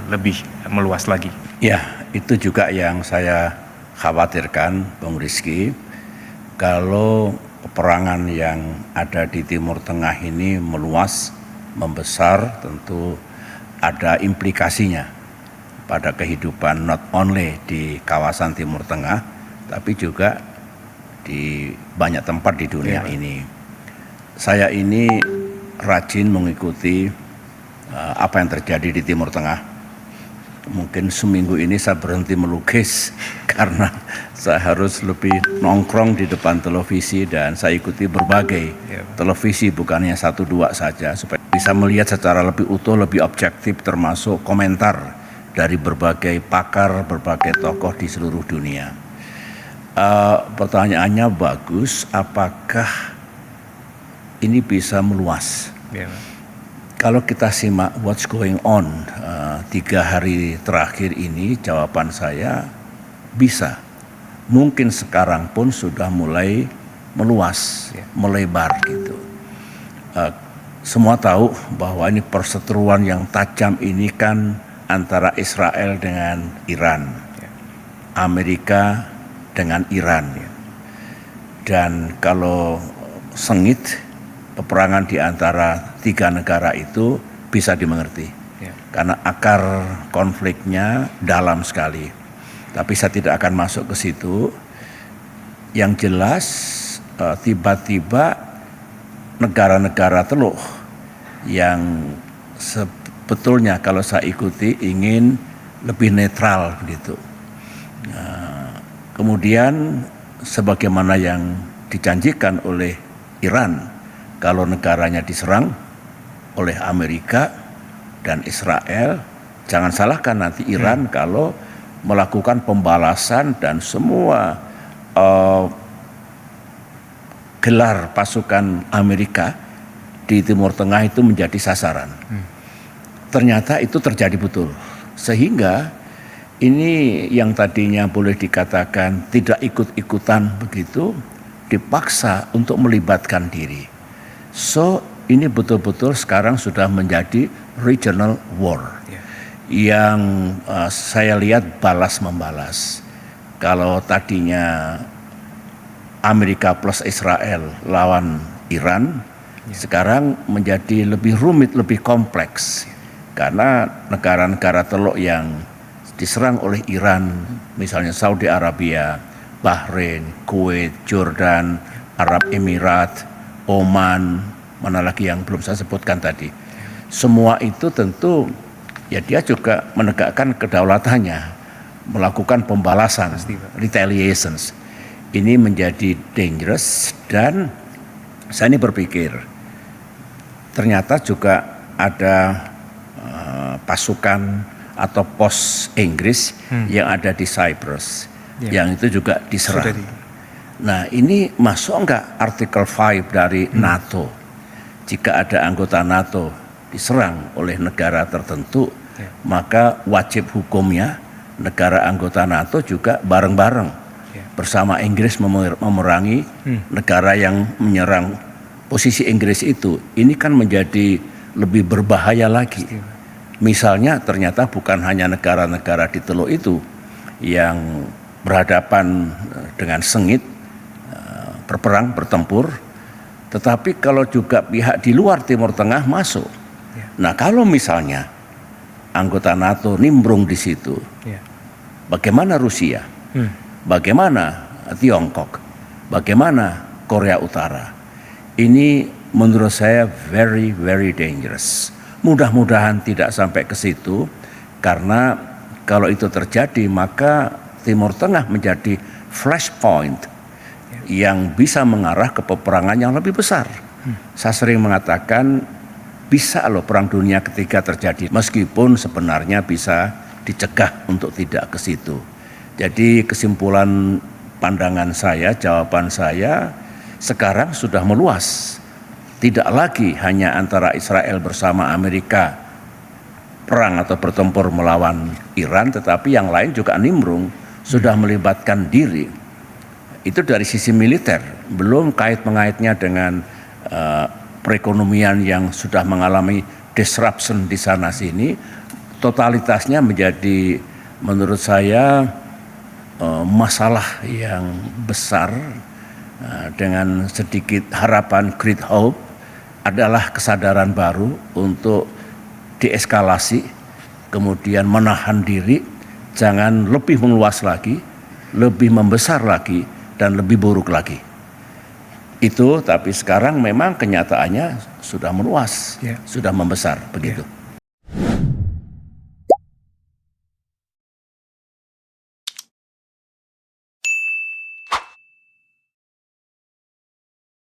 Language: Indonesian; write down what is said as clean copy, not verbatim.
lebih meluas lagi? Ya, itu juga yang saya khawatirkan, Bung Rizky. Kalau peperangan yang ada di Timur Tengah ini meluas, membesar, tentu ada implikasinya pada kehidupan not only di kawasan Timur Tengah, tapi juga di banyak tempat di dunia ini. Saya ini rajin mengikuti apa yang terjadi di Timur Tengah. Mungkin seminggu ini saya berhenti melukis karena saya harus lebih nongkrong di depan televisi dan saya ikuti berbagai televisi, bukannya 1-2 saja, supaya bisa melihat secara lebih utuh, lebih objektif, termasuk komentar dari berbagai pakar, berbagai tokoh di seluruh dunia. Pertanyaannya bagus, apakah ini bisa meluas? Kalau kita simak what's going on 3 hari terakhir ini, jawaban saya bisa. Mungkin sekarang pun sudah mulai meluas, melebar gitu. Semua tahu bahwa ini perseteruan yang tajam ini kan antara Israel dengan Iran, Amerika dengan Iran. Dan kalau sengit, peperangan di antara 3 negara itu bisa dimengerti. Karena akar konfliknya dalam sekali. Tapi saya tidak akan masuk ke situ. Yang jelas tiba-tiba negara-negara Teluk yang sebetulnya kalau saya ikuti ingin lebih netral gitu. Kemudian sebagaimana yang dijanjikan oleh Iran, kalau negaranya diserang oleh Amerika dan Israel, jangan salahkan nanti Iran kalau melakukan pembalasan dan semua gelar pasukan Amerika di Timur Tengah itu menjadi sasaran. Ternyata itu terjadi betul, sehingga ini yang tadinya boleh dikatakan tidak ikut-ikutan begitu, dipaksa untuk melibatkan diri. So ini betul-betul sekarang sudah menjadi regional war yang saya lihat balas membalas. Kalau tadinya Amerika plus Israel lawan Iran, sekarang menjadi lebih rumit, lebih kompleks. Karena negara-negara Teluk yang diserang oleh Iran, misalnya Saudi Arabia, Bahrain, Kuwait, Jordan, Arab Emirat, Oman, mana lagi yang belum saya sebutkan tadi. Semua itu tentu ya dia juga menegakkan kedaulatannya, melakukan pembalasan, retaliations. Ini menjadi dangerous dan saya ini berpikir ternyata juga ada pasukan atau pos Inggris yang ada di Cyprus, yang itu juga diserang. Nah ini masuk enggak artikel 5 dari NATO? Jika ada anggota NATO diserang oleh negara tertentu, maka wajib hukumnya negara anggota NATO juga bareng-bareng bersama Inggris memerangi negara yang menyerang posisi Inggris itu. Ini kan menjadi lebih berbahaya lagi. Misalnya ternyata bukan hanya negara-negara di Teluk itu yang berhadapan dengan sengit, berperang, bertempur, tetapi kalau juga pihak di luar Timur Tengah masuk. Nah kalau misalnya anggota NATO nimbrung di situ, bagaimana Rusia, bagaimana Tiongkok, bagaimana Korea Utara? Ini menurut saya very, very dangerous. Mudah-mudahan tidak sampai ke situ, karena kalau itu terjadi maka Timur Tengah menjadi flashpoint yang bisa mengarah ke peperangan yang lebih besar. Saya sering mengatakan bisa loh perang dunia ketiga terjadi, meskipun sebenarnya bisa dicegah untuk tidak ke situ. Jadi kesimpulan pandangan saya, jawaban saya, sekarang sudah meluas. Tidak lagi hanya antara Israel bersama Amerika perang atau bertempur melawan Iran, tetapi yang lain juga nimbrung, sudah melibatkan diri. Itu dari sisi militer, belum kait-mengaitnya dengan perekonomian yang sudah mengalami disruption di sana sini, totalitasnya menjadi menurut saya masalah yang besar. Dengan sedikit harapan, great hope, adalah kesadaran baru untuk deeskalasi, kemudian menahan diri, jangan lebih meluas lagi, lebih membesar lagi, dan lebih buruk lagi. Itu, tapi sekarang memang kenyataannya sudah meluas, sudah membesar, begitu.